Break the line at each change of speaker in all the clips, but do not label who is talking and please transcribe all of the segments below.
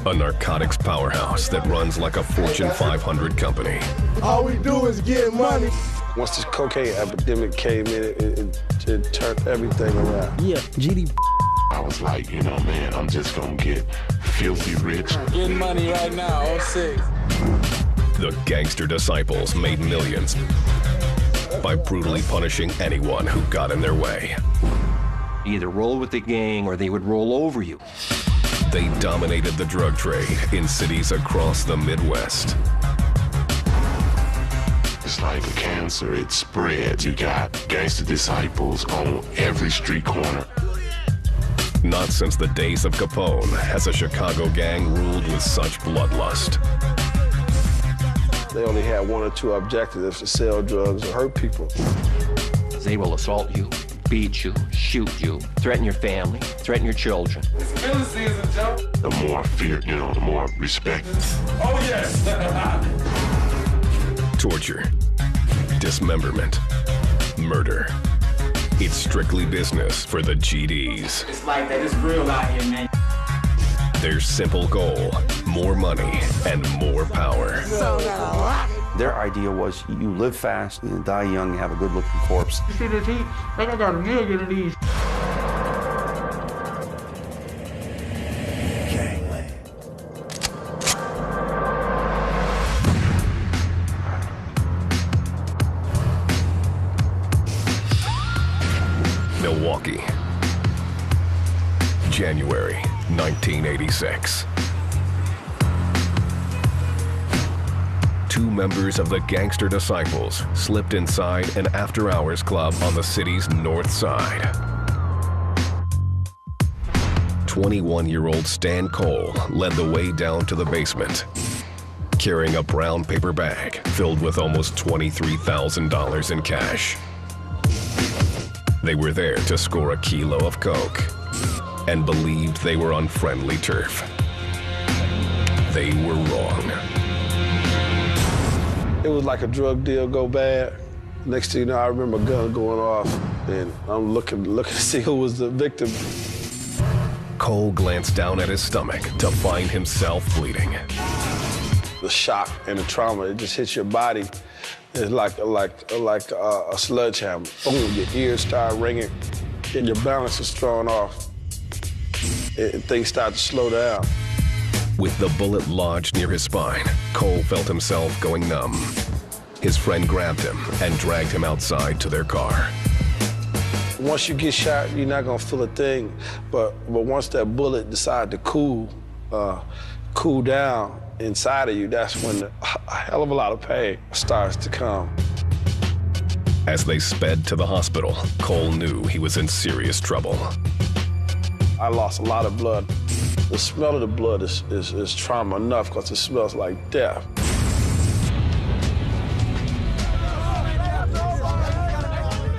A narcotics powerhouse that runs like a Fortune 500 company.
All we do is get money.
Once this cocaine epidemic came in, it turned everything around.
Yeah, GD.
I was like, you know, man, I'm just gonna get filthy rich.
Getting money right now, 06.
The gangster disciples made millions by brutally punishing anyone who got in their way.
You either roll with the gang or they would roll over you.
They dominated the drug trade in cities across the Midwest.
It's like a cancer, it spreads. You got gangster disciples on every street corner.
Not since the days of Capone has a Chicago gang ruled with such bloodlust.
They only had one or two objectives: to sell drugs or hurt people.
They will assault you, beat you, shoot you, threaten your family, threaten your children.
It's filling season, Joe.
The more fear, you know, the more respect.
Oh, yes.
Torture, dismemberment, murder. It's strictly business for the GDs.
It's like that. It's real out here, man.
Their simple goal: more money and more power.
Their idea was you live fast, you die young, you have a good-looking corpse.
You see this heat? Like I got a million of these.
Milwaukee, January 1986. Two members of the Gangster Disciples slipped inside an after-hours club on the city's north side. 21-year-old Stan Cole led the way down to the basement, carrying a brown paper bag filled with almost $23,000 in cash. They were there to score a kilo of coke and believed they were on friendly turf. They were wrong.
It was like a drug deal go bad. Next thing you know, I remember a gun going off, and I'm looking to see who was the victim.
Cole glanced down at his stomach to find himself bleeding.
The shock and the trauma, it just hits your body. It's like a sledgehammer. Boom, your ears start ringing, and your balance is thrown off, and things start to slow down.
With the bullet lodged near his spine, Cole felt himself going numb. His friend grabbed him and dragged him outside to their car.
Once you get shot, you're not gonna feel a thing, but once that bullet decides to cool down inside of you, that's when a hell of a lot of pain starts to come.
As they sped to the hospital, Cole knew he was in serious trouble.
I lost a lot of blood. The smell of the blood is trauma enough because it smells like death.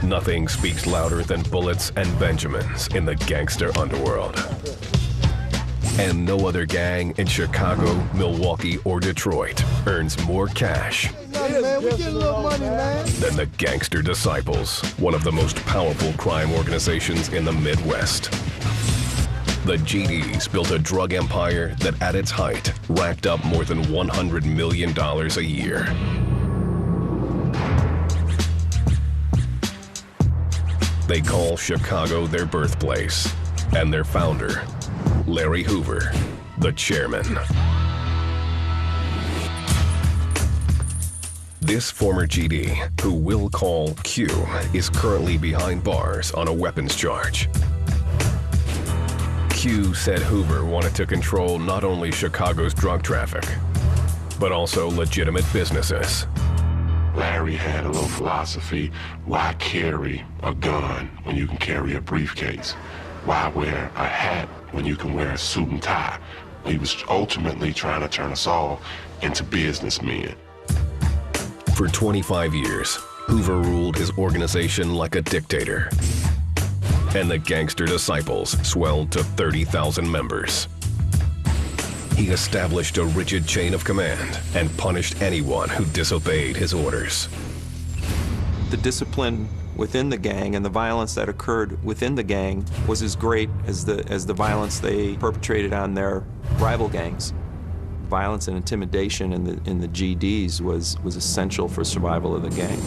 Nothing speaks louder than bullets and Benjamins in the gangster underworld. And no other gang in Chicago, Milwaukee, or Detroit earns more cash
Man, we get a little money, man.
than the Gangster Disciples, one of the most powerful crime organizations in the Midwest. The GDs built a drug empire that at its height racked up more than $100 million a year. They call Chicago their birthplace, and their founder, Larry Hoover, the chairman. This former GD, who we'll call Q, is currently behind bars on a weapons charge. Q said Hoover wanted to control not only Chicago's drug traffic, but also legitimate businesses.
Larry had a little philosophy: why carry a gun when you can carry a briefcase? Why wear a hat when you can wear a suit and tie? He was ultimately trying to turn us all into businessmen.
For 25 years, Hoover ruled his organization like a dictator, and the Gangster Disciples swelled to 30,000 members. He established a rigid chain of command and punished anyone who disobeyed his orders.
The discipline
within the gang, and the violence that occurred within the gang was as great as the violence they perpetrated on their rival gangs. Violence and intimidation in the GDs was essential for survival of the gang.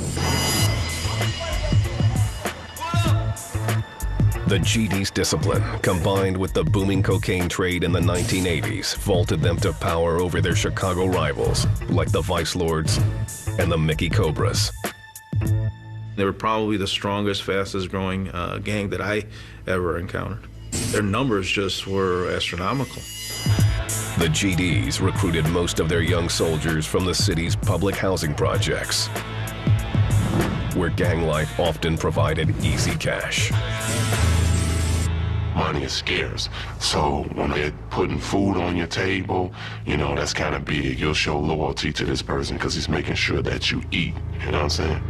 The GD's discipline, combined with the booming cocaine trade in the 1980s, vaulted them to power over their Chicago rivals, like the Vice Lords and the Mickey Cobras.
They were probably the strongest, fastest growing gang that I ever encountered. Their numbers just were astronomical.
The GDs recruited most of their young soldiers from the city's public housing projects, where gang life often provided easy cash.
Money is scarce, so when they're putting food on your table, you know, that's kind of big. You'll show loyalty to this person because he's making sure that you eat, you know what I'm saying?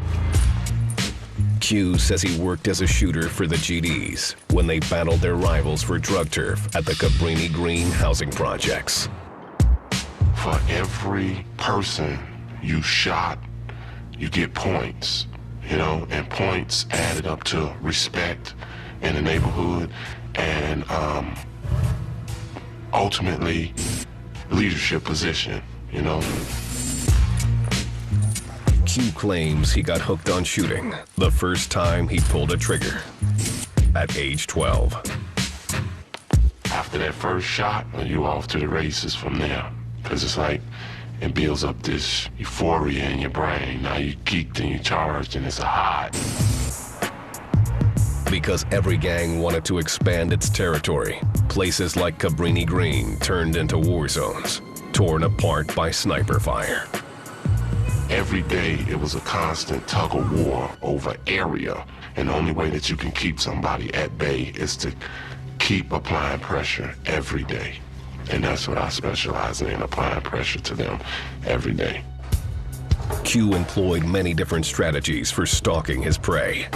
Q says he worked as a shooter for the GDs when they battled their rivals for drug turf at the Cabrini Green housing projects.
For every person you shot, you get points, you know, and points added up to respect in the neighborhood and ultimately leadership position, you know.
Q claims he got hooked on shooting the first time he pulled a trigger at age 12.
After that first shot, you off to the races from there. Because it's like, it builds up this euphoria in your brain. Now you geeked and you charged and it's a high.
Because every gang wanted to expand its territory, places like Cabrini Green turned into war zones, torn apart by sniper fire.
Every day it was a constant tug of war over area, and the only way that you can keep somebody at bay is to keep applying pressure every day. And that's what I specialize in, applying pressure to them every day.
Q employed many different strategies for stalking his prey.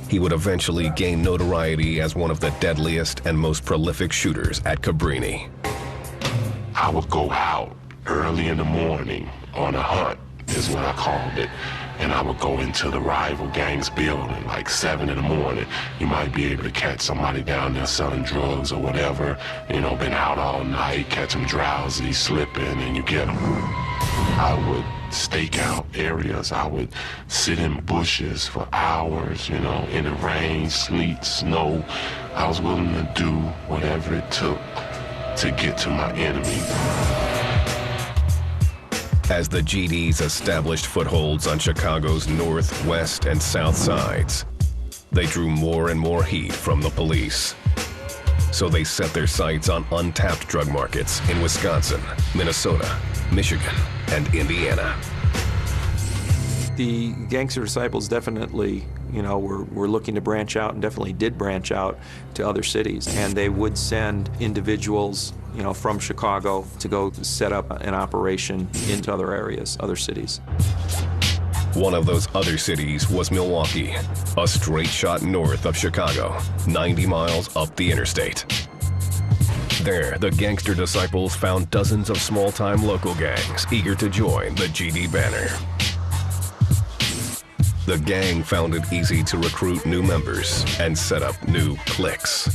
He would eventually gain notoriety as one of the deadliest and most prolific shooters at Cabrini.
I would go out early in the morning on a hunt, is what I called it. And I would go into the rival gang's building, like 7 in the morning. You might be able to catch somebody down there selling drugs or whatever. You know, been out all night, catch them drowsy, slipping, and you get them. I would stake out areas. I would sit in bushes for hours, you know, in the rain, sleet, snow. I was willing to do whatever it took to get to my enemy.
As the GDs established footholds on Chicago's north, west, and south sides, they drew more and more heat from the police. So they set their sights on untapped drug markets in Wisconsin, Minnesota, Michigan, and Indiana.
The Gangster Disciples definitely, you know, were looking to branch out, and definitely did branch out to other cities. And they would send individuals, you know, from Chicago to go set up an operation into other areas, other cities.
One of those other cities was Milwaukee, a straight shot north of Chicago, 90 miles up the interstate. There, the Gangster Disciples found dozens of small-time local gangs eager to join the GD banner. The gang found it easy to recruit new members and set up new cliques.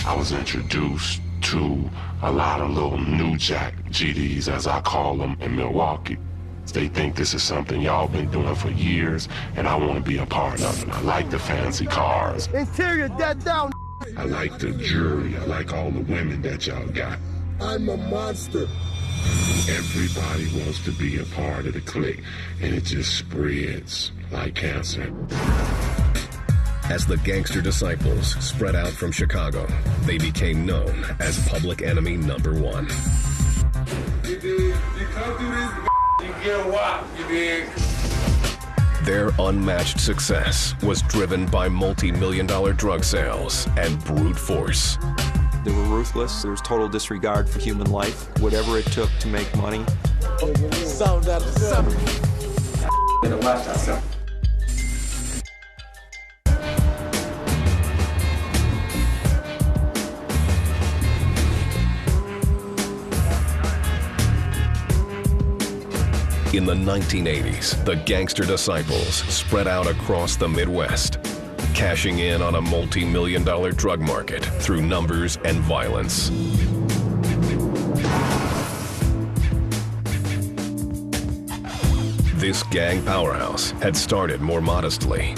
I was introduced to a lot of little new jack GDs, as I call them, in Milwaukee. They think this is something y'all been doing for years, and I want to be a part of it. I like the fancy cars.
Interior dead down.
I like the jewelry. I like all the women that y'all got.
I'm a monster.
Everybody wants to be a part of the clique, and it just spreads like cancer.
As the Gangster Disciples spread out from Chicago, they became known as public enemy number 1.
You dig? You come through this, you get whopped, you dig?
Their unmatched success was driven by multi-million-dollar drug sales and brute force.
They were ruthless. There was total disregard for human life. Whatever it took to make money.
Sound out of sound.
Gonna watch ourselves.
In the 1980s, the Gangster Disciples spread out across the Midwest, cashing in on a multi-million-dollar drug market through numbers and violence. This gang powerhouse had started more modestly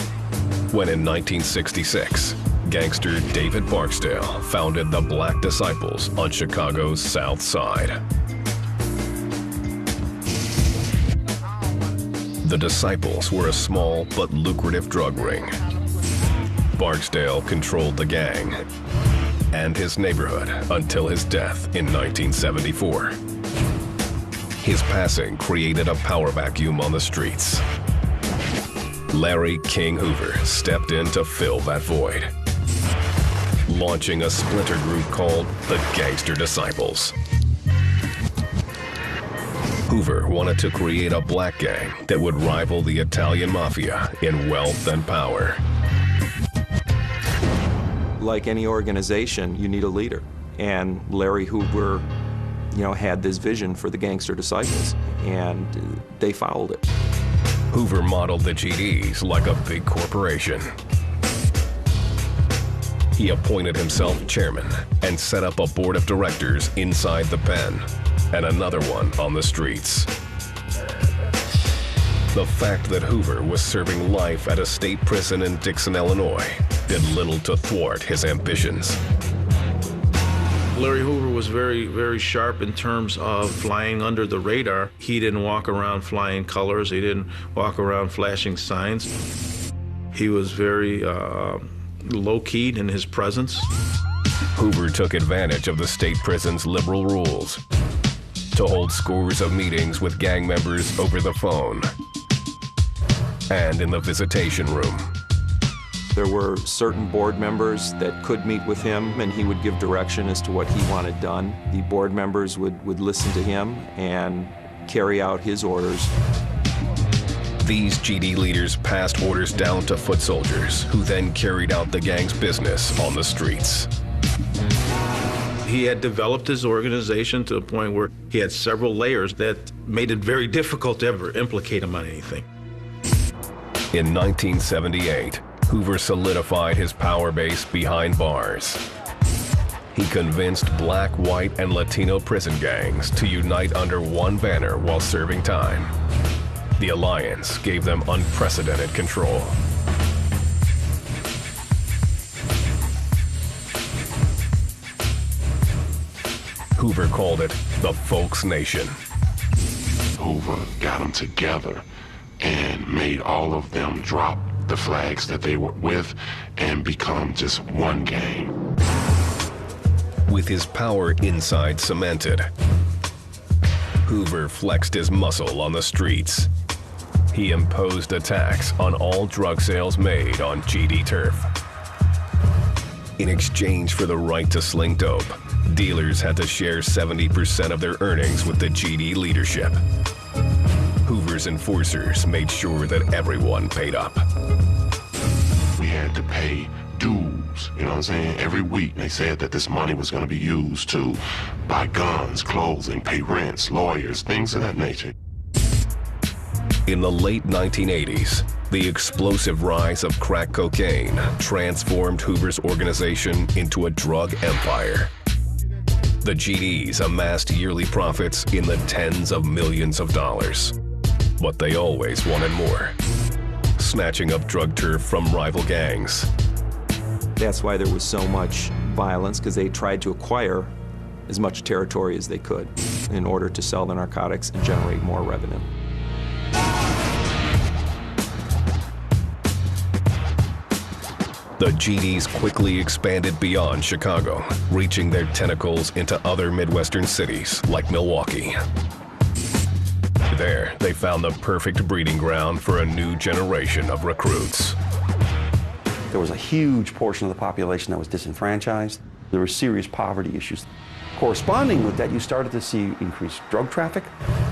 when in 1966, gangster David Barksdale founded the Black Disciples on Chicago's South Side. The Disciples were a small but lucrative drug ring. Barksdale controlled the gang and his neighborhood until his death in 1974. His passing created a power vacuum on the streets. Larry King Hoover stepped in to fill that void, launching a splinter group called the Gangster Disciples. Hoover wanted to create a black gang that would rival the Italian mafia in wealth and power.
Like any organization, you need a leader. And Larry Hoover, had this vision for the Gangster Disciples, and they followed it.
Hoover modeled the GDs like a big corporation. He appointed himself chairman and set up a board of directors inside the pen and another one on the streets. The fact that Hoover was serving life at a state prison in Dixon, Illinois, did little to thwart his ambitions.
Larry Hoover was very, very sharp in terms of flying under the radar. He didn't walk around flying colors. He didn't walk around flashing signs. He was very low-keyed in his presence.
Hoover took advantage of the state prison's liberal rules to hold scores of meetings with gang members over the phone and in the visitation room.
There were certain board members that could meet with him, and he would give direction as to what he wanted done. The board members would listen to him and carry out his orders.
These GD leaders passed orders down to foot soldiers, who then carried out the gang's business on the streets.
He had developed his organization to a point where he had several layers that made it very difficult to ever implicate him on anything.
In 1978, Hoover solidified his power base behind bars. He convinced black, white, and Latino prison gangs to unite under one banner while serving time. The alliance gave them unprecedented control. Hoover called it the Folks Nation.
Hoover got them together and made all of them drop the flags that they were with and become just one gang.
With his power inside cemented, Hoover flexed his muscle on the streets. He imposed a tax on all drug sales made on GD turf. In exchange for the right to sling dope, dealers had to share 70% of their earnings with the GD leadership. Hoover's enforcers made sure that everyone paid up.
We had to pay dues, you know what I'm saying? Every week they said that this money was going to be used to buy guns, clothing, pay rents, lawyers, things of that nature.
In the late 1980s, the explosive rise of crack cocaine transformed Hoover's organization into a drug empire. The GDs amassed yearly profits in the tens of millions of dollars. But they always wanted more, snatching up drug turf from rival gangs.
That's why there was so much violence, because they tried to acquire as much territory as they could in order to sell the narcotics and generate more revenue.
The GDs quickly expanded beyond Chicago, reaching their tentacles into other Midwestern cities like Milwaukee. There, they found the perfect breeding ground for a new generation of recruits.
There was a huge portion of the population that was disenfranchised. There were serious poverty issues. Corresponding with that, you started to see increased drug traffic,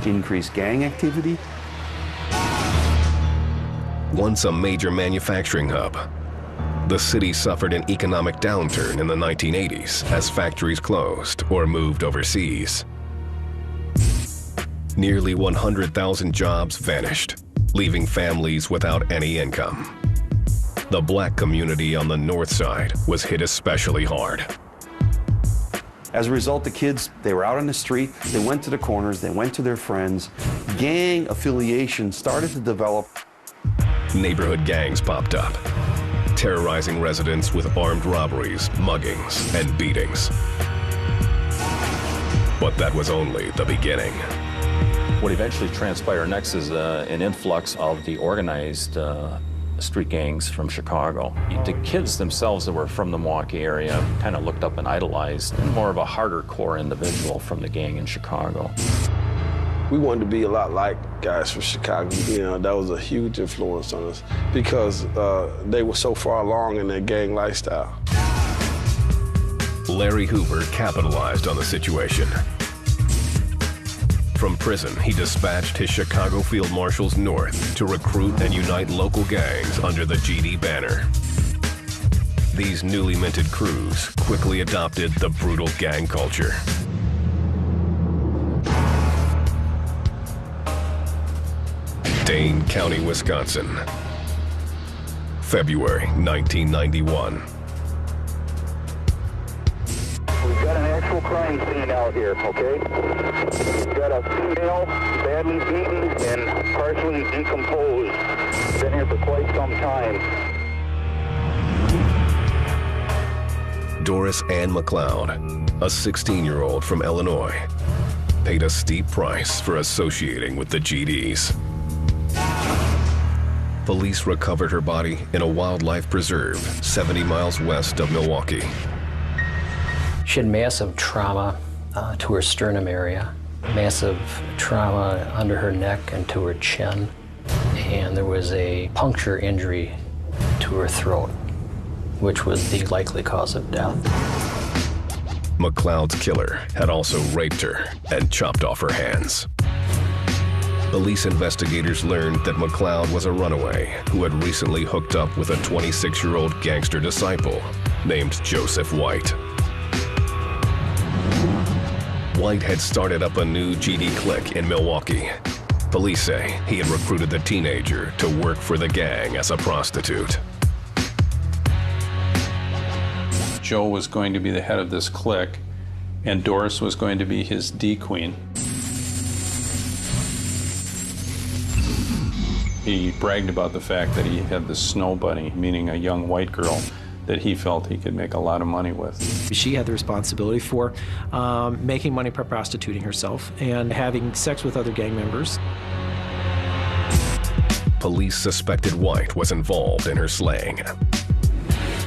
increased gang activity.
Once a major manufacturing hub, the city suffered an economic downturn in the 1980s as factories closed or moved overseas. Nearly 100,000 jobs vanished, leaving families without any income. The black community on the north side was hit especially hard.
As a result, the kids, they were out on the street, they went to the corners, they went to their friends. Gang affiliation started to develop.
Neighborhood gangs popped up, terrorizing residents with armed robberies, muggings, and beatings. But that was only the beginning.
What eventually transpired next is an influx of the organized street gangs from Chicago. The kids themselves that were from the Milwaukee area kind of looked up and idolized more of a harder core individual from the gang in Chicago.
We wanted to be a lot like guys from Chicago. You know, that was a huge influence on us because they were so far along in their gang lifestyle.
Larry Hoover capitalized on the situation. From prison, he dispatched his Chicago field marshals north to recruit and unite local gangs under the GD banner. These newly minted crews quickly adopted the brutal gang culture. Dane County, Wisconsin, February 1991.
We've got an actual crime scene out here, okay? We've got a female badly beaten and partially decomposed. Been here for quite some time.
Doris Ann McLeod, a 16-year-old from Illinois, paid a steep price for associating with the GDs. Police recovered her body in a wildlife preserve 70 miles west of Milwaukee.
She had massive trauma to her sternum area, massive trauma under her neck and to her chin, and there was a puncture injury to her throat, which was the likely cause of death.
McLeod's killer had also raped her and chopped off her hands. Police investigators learned that McLeod was a runaway who had recently hooked up with a 26-year-old gangster disciple named Joseph White. White had started up a new GD clique in Milwaukee. Police say he had recruited the teenager to work for the gang as a prostitute.
Joe was going to be the head of this clique, and Doris was going to be his D-queen. He bragged about the fact that he had this snow bunny, meaning a young white girl, that he felt he could make a lot of money with.
She had the responsibility for making money by prostituting herself and having sex with other gang members.
Police suspected White was involved in her slaying.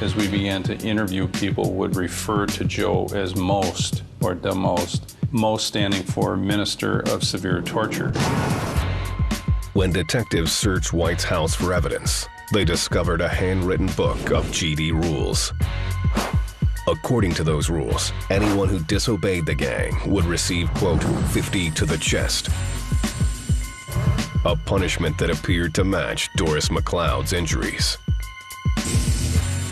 As we began to interview, people would refer to Joe as Most, or the Most standing for Minister of Severe Torture.
When detectives searched White's house for evidence, they discovered a handwritten book of GD rules. According to those rules, anyone who disobeyed the gang would receive, quote, 50 to the chest, a punishment that appeared to match Doris McLeod's injuries.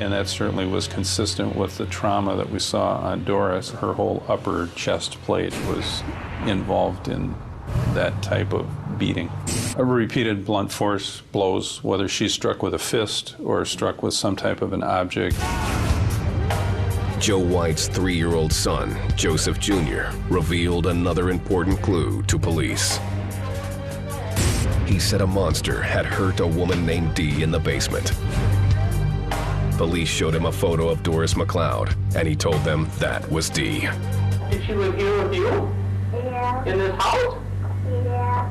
And that certainly was consistent with the trauma that we saw on Doris. Her whole upper chest plate was involved in that type of beating. Repeated blunt force blows, whether she's struck with a fist or struck with some type of an object.
Joe White's 3-year-old son, Joseph Jr., revealed another important clue to police. He said a monster had hurt a woman named Dee in the basement. Police showed him a photo of Doris McLeod, and he told them that was Dee.
Did she live here with you?
Yeah.
In this house?
Yeah.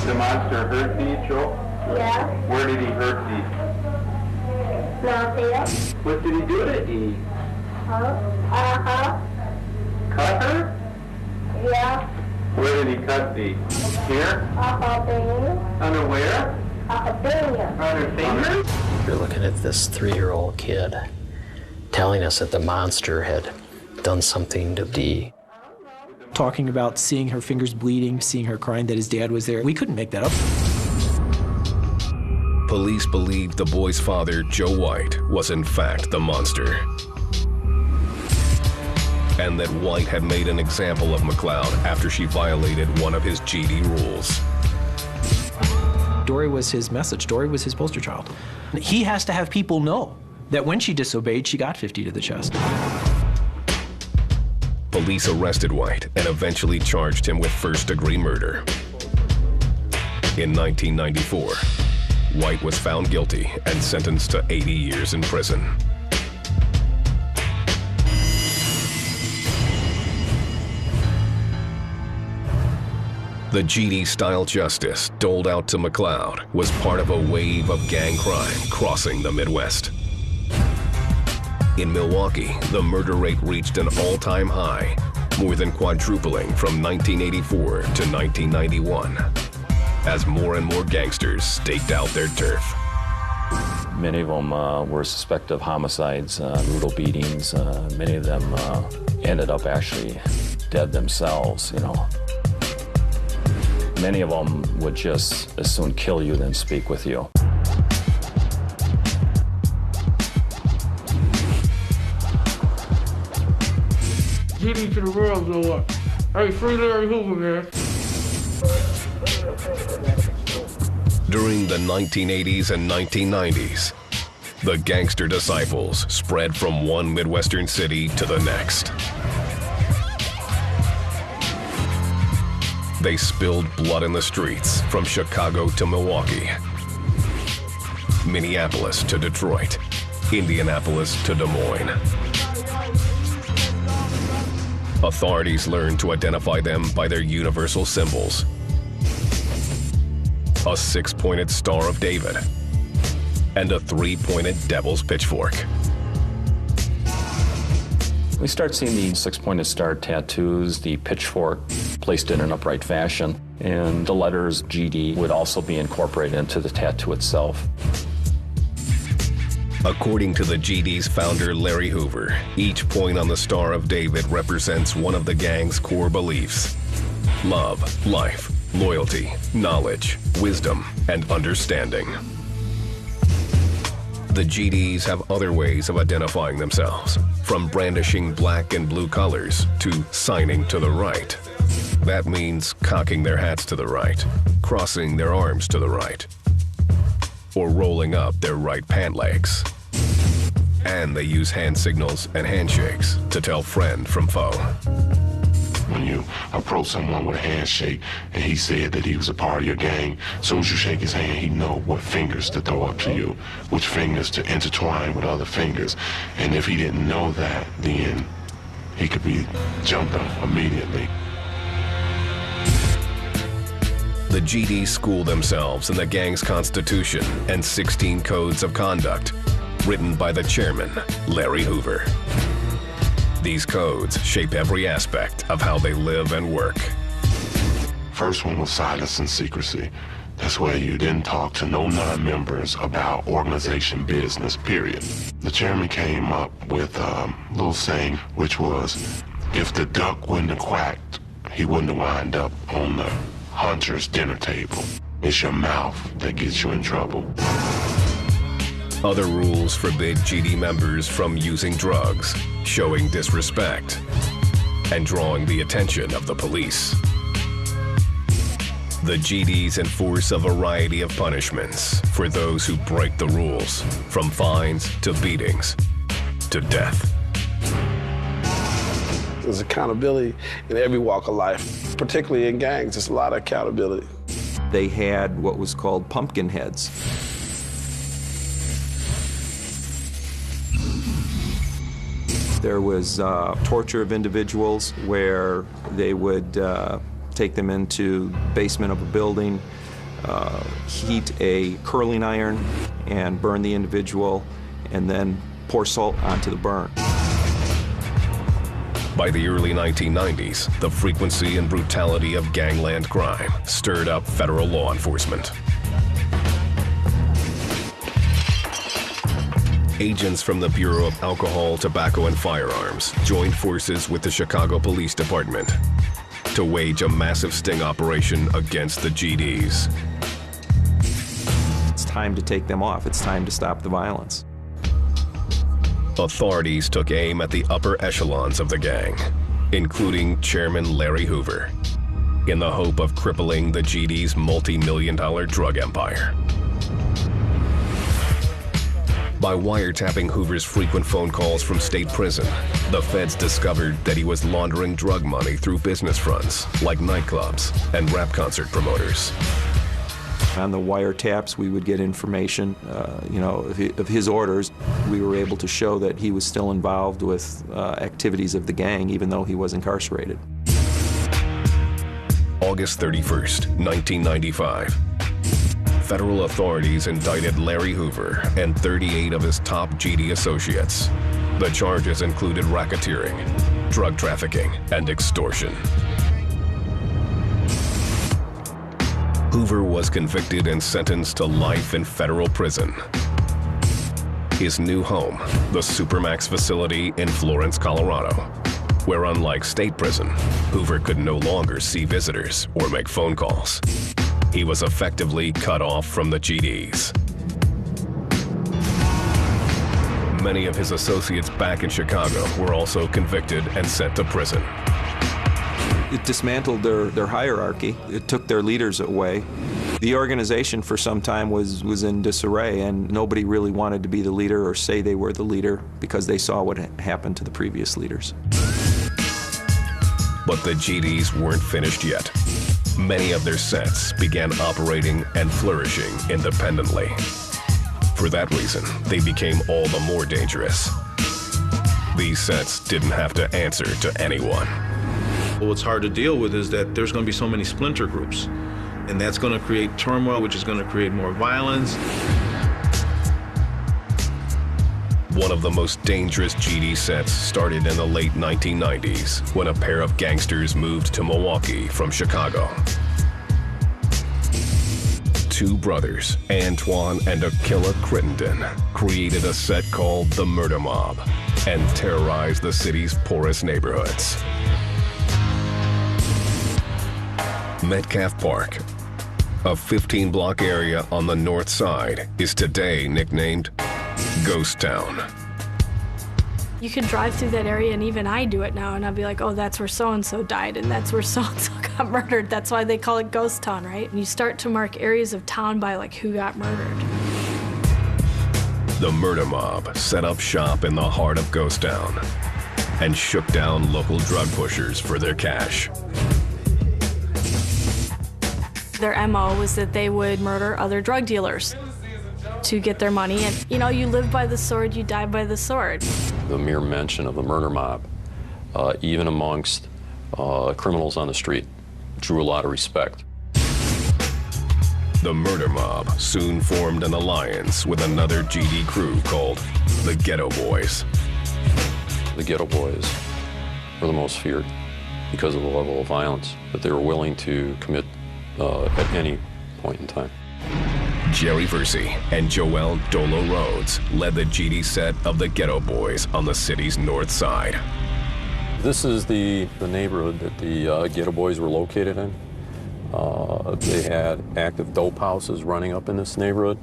The monster hurt Dee, Joe?
Yeah.
Where did he hurt Dee?
Nothing.
What did he do to Dee?
Uh-huh.
Cut her?
Yeah.
Where did he cut Dee? Here?
Finger.
Under where?
Finger.
Under fingers?
You're looking at this 3-year-old kid telling us that the monster had done something to Dee.
Talking about seeing her fingers bleeding, seeing her crying, that his dad was there. We couldn't make that up.
Police believed the boy's father, Joe White, was in fact the monster. and that White had made an example of McLeod after she violated one of his GD rules.
Dory was his message. Dory was his poster child. He has to have people know that when she disobeyed, she got 50 to the chest.
Police arrested White and eventually charged him with first-degree murder. In 1994, White was found guilty and sentenced to 80 years in prison. The GD-style justice doled out to McLeod was part of a wave of gang crime crossing the Midwest. In Milwaukee, the murder rate reached an all-time high, more than quadrupling from 1984 to 1991, as more and more gangsters staked out their turf.
Many of them were suspected of homicides, brutal beatings. Many of them ended up actually dead themselves, you know. Many of them would just as soon kill you than speak with you.
GD to the world, know what? Hey, free Larry Hoover, man.
During the 1980s and 1990s, the gangster disciples spread from one Midwestern city to the next. They spilled blood in the streets from Chicago to Milwaukee, Minneapolis to Detroit, Indianapolis to Des Moines. Authorities learned to identify them by their universal symbols: a 6-pointed Star of David and a 3-pointed devil's pitchfork.
We start seeing the 6-pointed star tattoos, the pitchfork placed in an upright fashion, and the letters GD would also be incorporated into the tattoo itself.
According to the GD's founder, Larry Hoover, each point on the Star of David represents one of the gang's core beliefs: love, life, loyalty, knowledge, wisdom, and understanding. The GDs have other ways of identifying themselves, from brandishing black and blue colors to signing to the right. That means cocking their hats to the right, crossing their arms to the right, or rolling up their right pant legs. And they use hand signals and handshakes to tell friend from foe.
When you approach someone with a handshake and he said that he was a part of your gang, as soon as you shake his hand, he know what fingers to throw up to you, which fingers to intertwine with other fingers. And if he didn't know that, then he could be jumped up immediately.
The GDs school themselves in the gang's constitution and 16 codes of conduct, written by the chairman, Larry Hoover. These codes shape every aspect of how they live and work.
First one was silence and secrecy. That's where you didn't talk to no non-members about organization business, period. The chairman came up with a little saying, which was, if the duck wouldn't have quacked, he wouldn't have wound up on the hunter's dinner table. It's your mouth that gets you in trouble.
Other rules forbid GD members from using drugs, showing disrespect, and drawing the attention of the police. The GDs enforce a variety of punishments for those who break the rules, from fines to beatings to death.
There's accountability in every walk of life, particularly in gangs. There's a lot of accountability.
They had what was called pumpkin heads. There was torture of individuals where they would take them into the basement of a building, heat a curling iron and burn the individual, and then pour salt onto the burn.
By the early 1990s, the frequency and brutality of gangland crime stirred up federal law enforcement. Agents from the Bureau of Alcohol, Tobacco, and Firearms joined forces with the Chicago Police Department to wage a massive sting operation against the GDs.
It's time to take them off. It's time to stop the violence.
Authorities took aim at the upper echelons of the gang, including Chairman Larry Hoover, in the hope of crippling the GD's multi-million-dollar drug empire. By wiretapping Hoover's frequent phone calls from state prison, the feds discovered that he was laundering drug money through business fronts like nightclubs and rap concert promoters.
On the wiretaps, we would get information, of his orders. We were able to show that he was still involved with activities of the gang, even though he was incarcerated.
August 31st, 1995. Federal authorities indicted Larry Hoover and 38 of his top GD associates. The charges included racketeering, drug trafficking, and extortion. Hoover was convicted and sentenced to life in federal prison. His new home, the Supermax facility in Florence, Colorado, where unlike state prison, Hoover could no longer see visitors or make phone calls. He was effectively cut off from the GDs. Many of his associates back in Chicago were also convicted and sent to prison.
It dismantled their hierarchy. It took their leaders away. The organization for some time was in disarray, and nobody really wanted to be the leader or say they were the leader because they saw what happened to the previous leaders.
But the GDs weren't finished yet. Many of their sets began operating and flourishing independently. For that reason, they became all the more dangerous. These sets didn't have to answer to anyone.
What's hard to deal with is that there's going to be so many splinter groups, and that's going to create turmoil, which is going to create more violence.
One of the most dangerous GD sets started in the late 1990s when a pair of gangsters moved to Milwaukee from Chicago. Two brothers, Antoine and Aquila Crittenden, created a set called the Murder Mob and terrorized the city's poorest neighborhoods. Metcalf Park, a 15-block area on the north side, is today nicknamed Ghost Town.
You could drive through that area, and even I do it now, and I'll be like, oh, that's where so-and-so died, and that's where so-and-so got murdered. That's why they call it Ghost Town, right? And you start to mark areas of town by, like, who got murdered.
The Murder Mob set up shop in the heart of Ghost Town and shook down local drug pushers for their cash.
Their MO was that they would murder other drug dealers to get their money. And, you know, you live by the sword, you die by the sword.
The mere mention of the murder mob, even amongst criminals on the street, drew a lot of respect.
The Murder Mob soon formed an alliance with another GD crew called the Ghetto Boys.
The Ghetto Boys were the most feared because of the level of violence that they were willing to commit at any point in time.
Jerry Versey and Joel Dolo Rhodes led the GD set of the Ghetto Boys on the city's north side.
This is the neighborhood that the Ghetto Boys were located in. They had active dope houses running up in this neighborhood.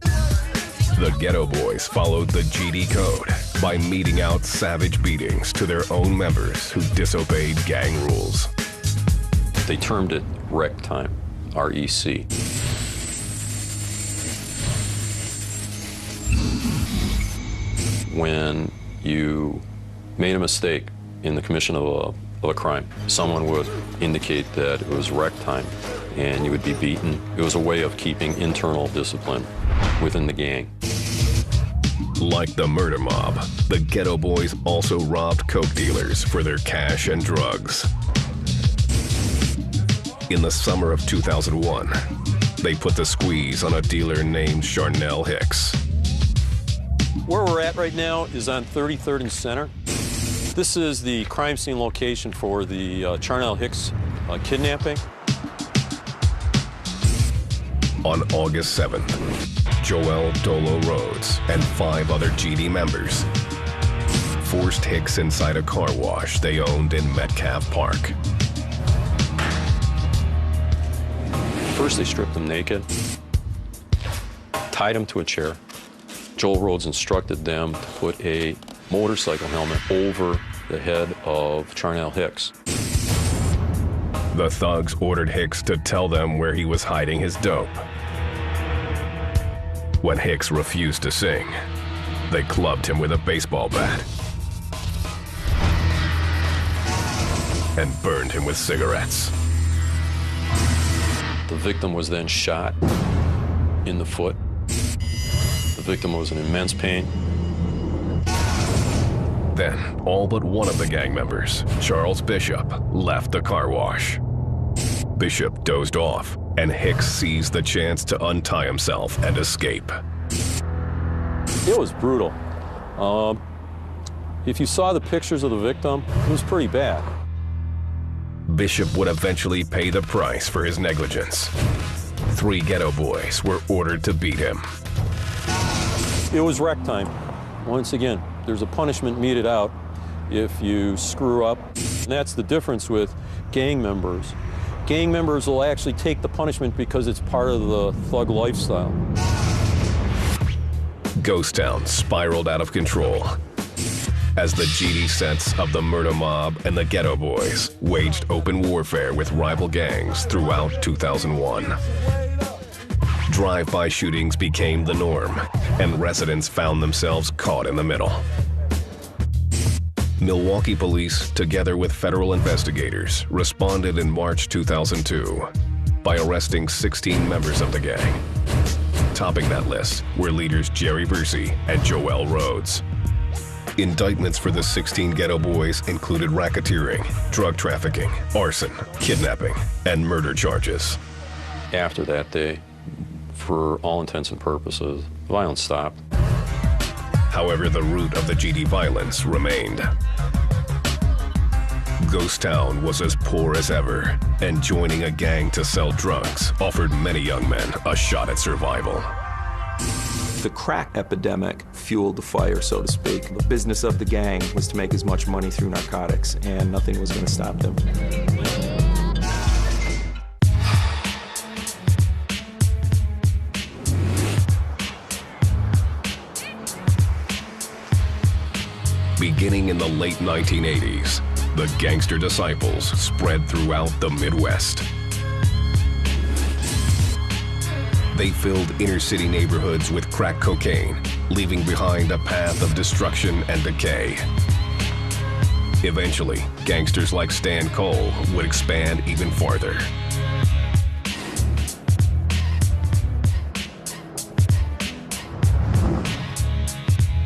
The Ghetto Boys followed the GD code by meting out savage beatings to their own members who disobeyed gang rules.
They termed it rec time, R-E-C. When you made a mistake in the commission of a crime, someone would indicate that it was rec time and you would be beaten. It was a way of keeping internal discipline within the gang.
Like the Murder Mob, the Ghetto Boys also robbed coke dealers for their cash and drugs. In the summer of 2001, they put the squeeze on a dealer named Charnel Hicks.
Where we're at right now is on 33rd and Center. This is the crime scene location for the Charnel Hicks kidnapping.
On August 7th, Joel Dolo Rhodes and 5 other GD members forced Hicks inside a car wash they owned in Metcalf Park.
First, they stripped him naked, tied him to a chair. Joel Rhodes instructed them to put a motorcycle helmet over the head of Charnel Hicks.
The thugs ordered Hicks to tell them where he was hiding his dope. When Hicks refused to sing, they clubbed him with a baseball bat and burned him with cigarettes.
The victim was then shot in the foot. The victim was in immense pain.
Then, all but one of the gang members, Charles Bishop, left the car wash. Bishop dozed off, and Hicks seized the chance to untie himself and escape.
It was brutal. If you saw the pictures of the victim, it was pretty bad.
Bishop would eventually pay the price for his negligence. 3 ghetto boys were ordered to beat him.
It was wreck time. Once again, there's a punishment meted out if you screw up. And that's the difference with gang members. Gang members will actually take the punishment because it's part of the thug lifestyle.
Ghost Town spiraled out of control as the GD sets of the murder mob and the ghetto boys waged open warfare with rival gangs throughout 2001. Drive-by shootings became the norm, and residents found themselves caught in the middle. Milwaukee police, together with federal investigators, responded in March 2002 by arresting 16 members of the gang. Topping that list were leaders Jerry Bursey and Joel Rhodes. Indictments for the 16 ghetto boys included racketeering, drug trafficking, arson, kidnapping, and murder charges.
After that day, for all intents and purposes, violence stopped.
However, the root of the GD violence remained. Ghost Town was as poor as ever, and joining a gang to sell drugs offered many young men a shot at survival.
The crack epidemic fueled the fire, so to speak. The business of the gang was to make as much money through narcotics, and nothing was going to stop them.
Beginning in the late 1980s, the gangster disciples spread throughout the Midwest. They filled inner-city neighborhoods with crack cocaine, leaving behind a path of destruction and decay. Eventually, gangsters like Stan Cole would expand even farther.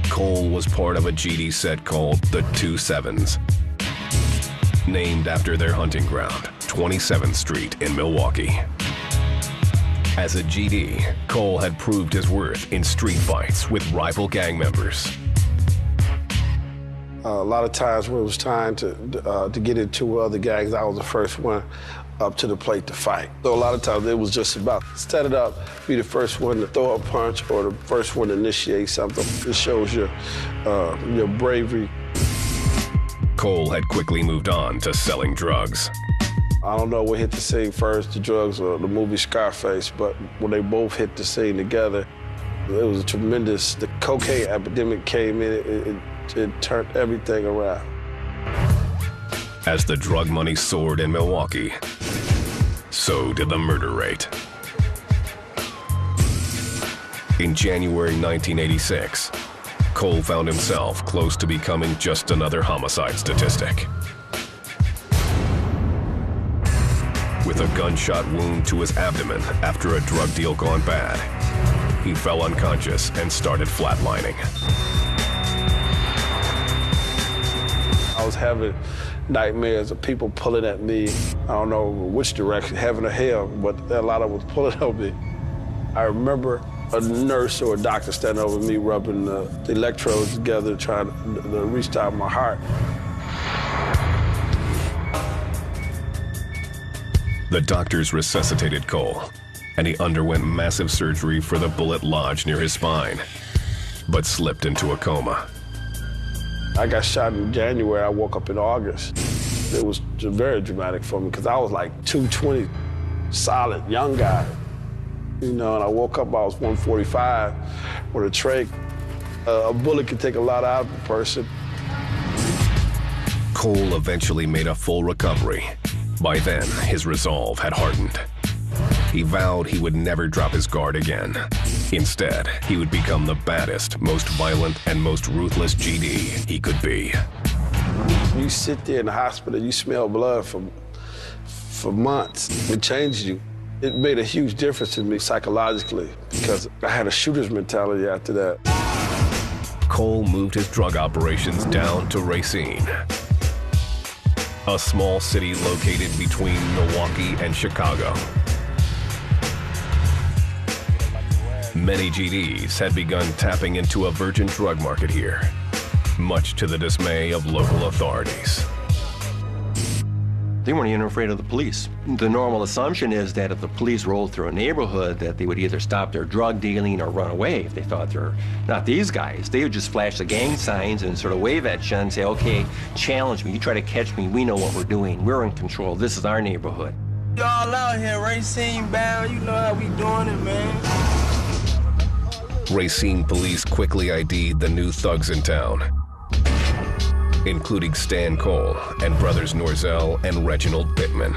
Cole was part of a GD set called the 27s, named after their hunting ground, 27th Street in Milwaukee. As a GD, Cole had proved his worth in street fights with rival gang members.
A lot of times when it was time to get into other gangs, I was the first one up to the plate to fight. So a lot of times it was just about set it up, be the first one to throw a punch or the first one to initiate something. It shows your bravery.
Cole had quickly moved on to selling drugs.
I don't know what hit the scene first, the drugs or the movie Scarface, but when they both hit the scene together, it was tremendous. The cocaine epidemic came in, it turned everything around.
As the drug money soared in Milwaukee, so did the murder rate. In January 1986, Cole found himself close to becoming just another homicide statistic. With a gunshot wound to his abdomen after a drug deal gone bad, he fell unconscious and started flatlining.
I was having nightmares of people pulling at me. I don't know which direction, heaven or hell, but a lot of them was pulling on me. I remember a nurse or a doctor standing over me, rubbing the electrodes together, trying to restart my heart.
The doctors resuscitated Cole, and he underwent massive surgery for the bullet lodged near his spine, but slipped into a coma.
I got shot in January. I woke up in August. It was very dramatic for me because I was like 220, solid, young guy. You know, and I woke up, I was 145 with a trach. A bullet can take a lot out of a person.
Cole eventually made a full recovery. By then, his resolve had hardened. He vowed he would never drop his guard again. Instead, he would become the baddest, most violent, and most ruthless GD he could be.
You sit there in the hospital, you smell blood for months. It changed you. It made a huge difference in me psychologically because I had a shooter's mentality after that.
Cole moved his drug operations down to Racine, a small city located between Milwaukee and Chicago. Many GDs had begun tapping into a virgin drug market here, much to the dismay of local authorities.
They weren't even afraid of the police. The normal assumption is that if the police rolled through a neighborhood, that they would either stop their drug dealing or run away if they thought they're not these guys. They would just flash the gang signs and sort of wave at you and say, okay, challenge me. You try to catch me, we know what we're doing. We're in control. This is our neighborhood.
Y'all out here, Racine bound. You know how we doing it, man.
Racine police quickly ID'd the new thugs in town, including Stan Cole and brothers Norzel and Reginald Pittman.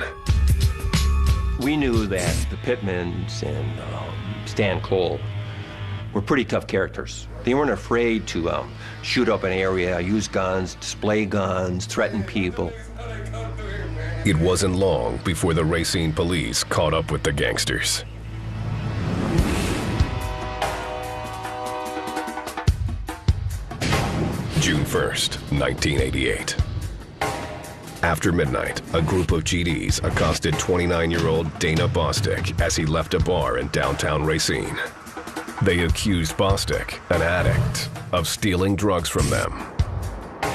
We knew that the Pittmans and Stan Cole were pretty tough characters. They weren't afraid to shoot up an area, use guns, display guns, threaten people.
It wasn't long before the Racine police caught up with the gangsters. June 1st, 1988. After midnight, a group of GDs accosted 29-year-old Dana Bostic as he left a bar in downtown Racine. They accused Bostic, an addict, of stealing drugs from them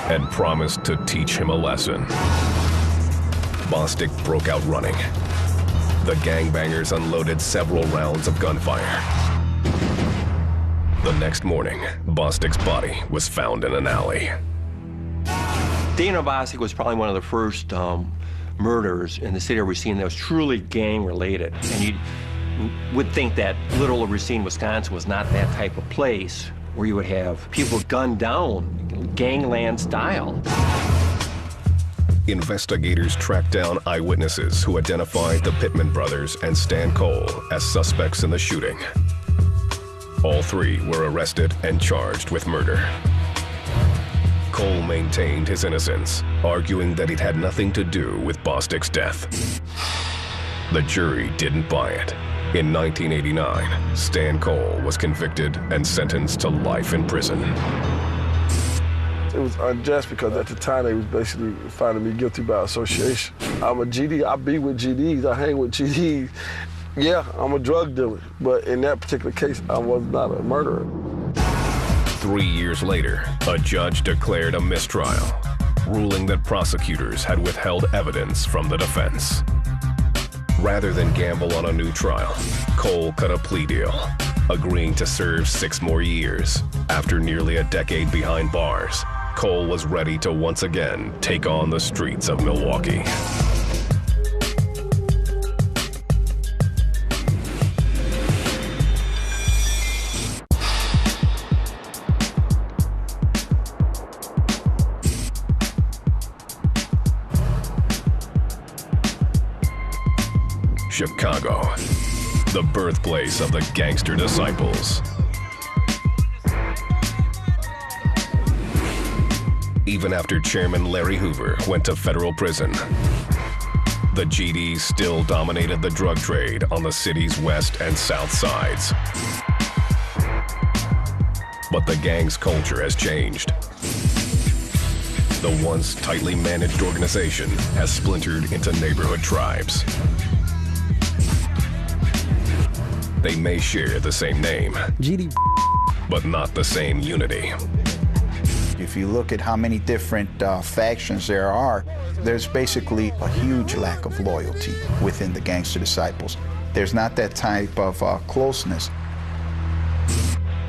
and promised to teach him a lesson. Bostic broke out running. The gangbangers unloaded several rounds of gunfire. The next morning, Bostic's body was found in an alley.
Dana Bostic was probably one of the first murders in the city of Racine that was truly gang-related. And you would think that little Racine, Wisconsin was not that type of place where you would have people gunned down, gangland style.
Investigators tracked down eyewitnesses who identified the Pittman brothers and Stan Cole as suspects in the shooting. All three were arrested and charged with murder. Cole maintained his innocence, arguing that it had nothing to do with Bostic's death. The jury didn't buy it. In 1989, Stan Cole was convicted and sentenced to life in prison.
It was unjust because at the time they was basically finding me guilty by association. I'm a GD, I be with GDs, I hang with GDs. Yeah, I'm a drug dealer, but in that particular case, I was not a murderer.
3 years later, a judge declared a mistrial, ruling that prosecutors had withheld evidence from the defense. Rather than gamble on a new trial, Cole cut a plea deal, agreeing to serve 6 more years. After nearly a decade behind bars, Cole was ready to once again take on the streets of Milwaukee. Chicago, the birthplace of the gangster disciples. Even after Chairman Larry Hoover went to federal prison, the GDs still dominated the drug trade on the city's west and south sides. But the gang's culture has changed. The once tightly managed organization has splintered into neighborhood tribes. They may share the same name,
GD,
but not the same unity.
If you look at how many different factions there are, there's basically a huge lack of loyalty within the gangster disciples. There's not that type of closeness.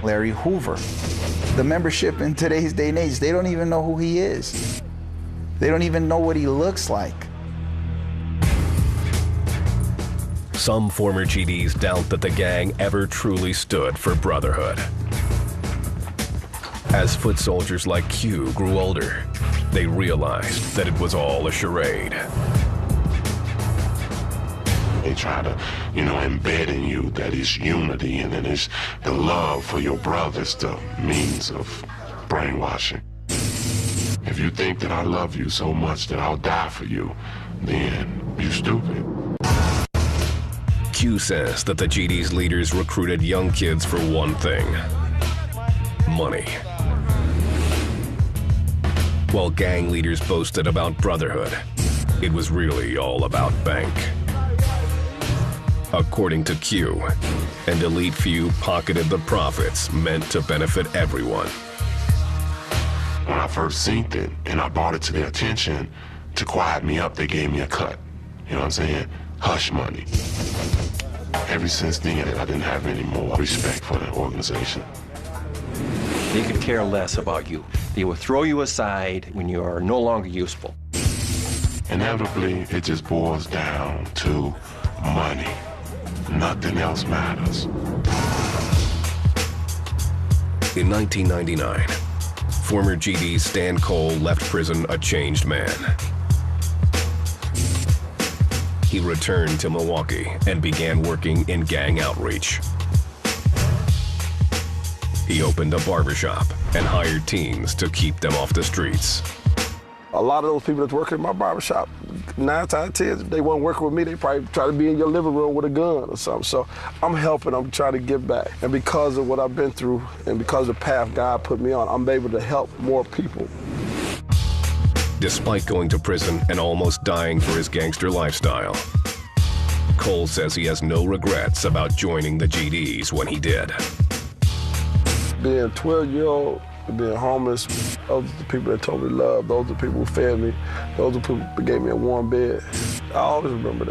Larry Hoover, the membership in today's day and age, they don't even know who he is. They don't even know what he looks like.
Some former GDs doubt that the gang ever truly stood for brotherhood. As foot soldiers like Q grew older, they realized that it was all a charade.
They try to, embed in you that it's unity and then it's the love for your brothers, the means of brainwashing. If you think that I love you so much that I'll die for you, then you stupid.
Q says that the GD's leaders recruited young kids for one thing: money. While gang leaders boasted about brotherhood, it was really all about bank. According to Q, an elite few pocketed the profits meant to benefit everyone.
When I first seen it and I brought it to their attention, to quiet me up, they gave me a cut. You know what I'm saying? Hush money. Ever since then, I didn't have any more respect for the organization.
They could care less about you. They will throw you aside when you are no longer useful.
Inevitably, it just boils down to money. Nothing else matters.
In 1999, former GD Stan Cole left prison a changed man. He returned to Milwaukee and began working in gang outreach. He opened a barbershop and hired teens to keep them off the streets.
A lot of those people that's working in my barbershop, 9 times out of 10, if they weren't working with me, they probably try to be in your living room with a gun or something. So I'm helping, I'm trying to give back. And because of what I've been through and because of the path God put me on, I'm able to help more people.
Despite going to prison and almost dying for his gangster lifestyle, Cole says he has no regrets about joining the GDs when he did.
Being a 12-year-old, being homeless, those are the people that told me love. Those are the people who fed me. Those are the people that gave me a warm bed. I always remember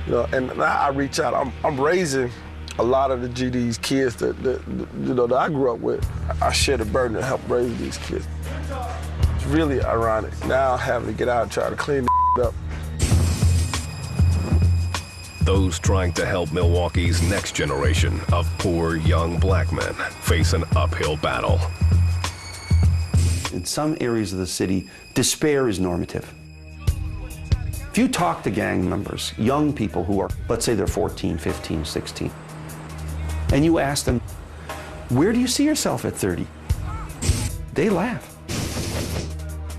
that. And now I reach out. I'm raising a lot of the GD's kids that I grew up with. I share the burden to help raise these kids. It's really ironic now having to get out and try to clean up.
Those trying to help Milwaukee's next generation of poor young black men face an uphill battle.
In some areas of the city, despair is normative. If you talk to gang members, young people who are, let's say they're 14, 15, 16, and you ask them, where do you see yourself at 30? They laugh.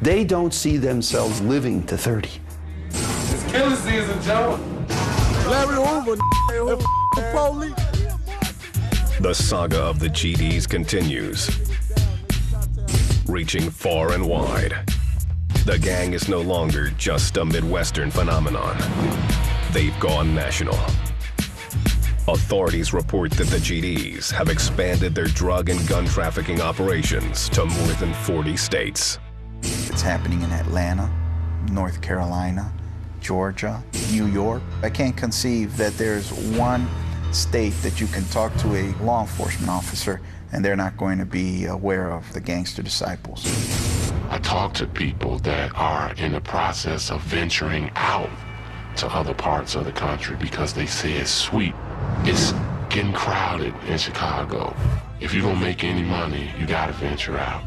They don't see themselves living to 30.
It's killing season, Joe. Larry Hoover, police.
The saga of the GDs continues, reaching far and wide. The gang is no longer just a Midwestern phenomenon. They've gone national. Authorities report that the GDs have expanded their drug and gun trafficking operations to more than 40 states.
It's happening in Atlanta, North Carolina, Georgia, New York. I can't conceive that there's one state that you can talk to a law enforcement officer and they're not going to be aware of the gangster disciples.
I talk to people that are in the process of venturing out to other parts of the country because they say it's sweet. It's getting crowded in Chicago. If you're gonna make any money, you gotta venture out.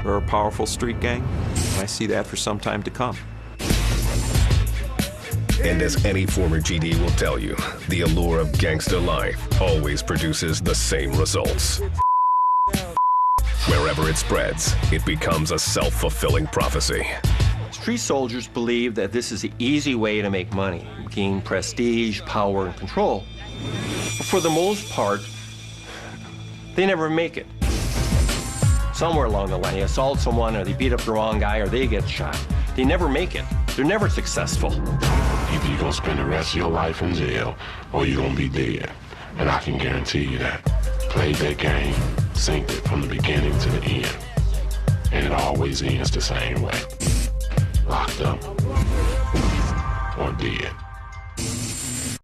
We're a powerful street gang, and I see that for some time to come.
And as any former GD will tell you, the allure of gangster life always produces the same results. Wherever it spreads, it becomes a self-fulfilling prophecy.
Street soldiers believe that this is the easy way to make money, gain prestige, power, and control. But for the most part, they never make it. Somewhere along the line, they assault someone, or they beat up the wrong guy, or they get shot. They never make it. They're never successful.
Either you're gonna spend the rest of your life in jail, or you're gonna be dead. And I can guarantee you that. Play that game, sink it from the beginning to the end. And it always ends the same way. Locked up or dead.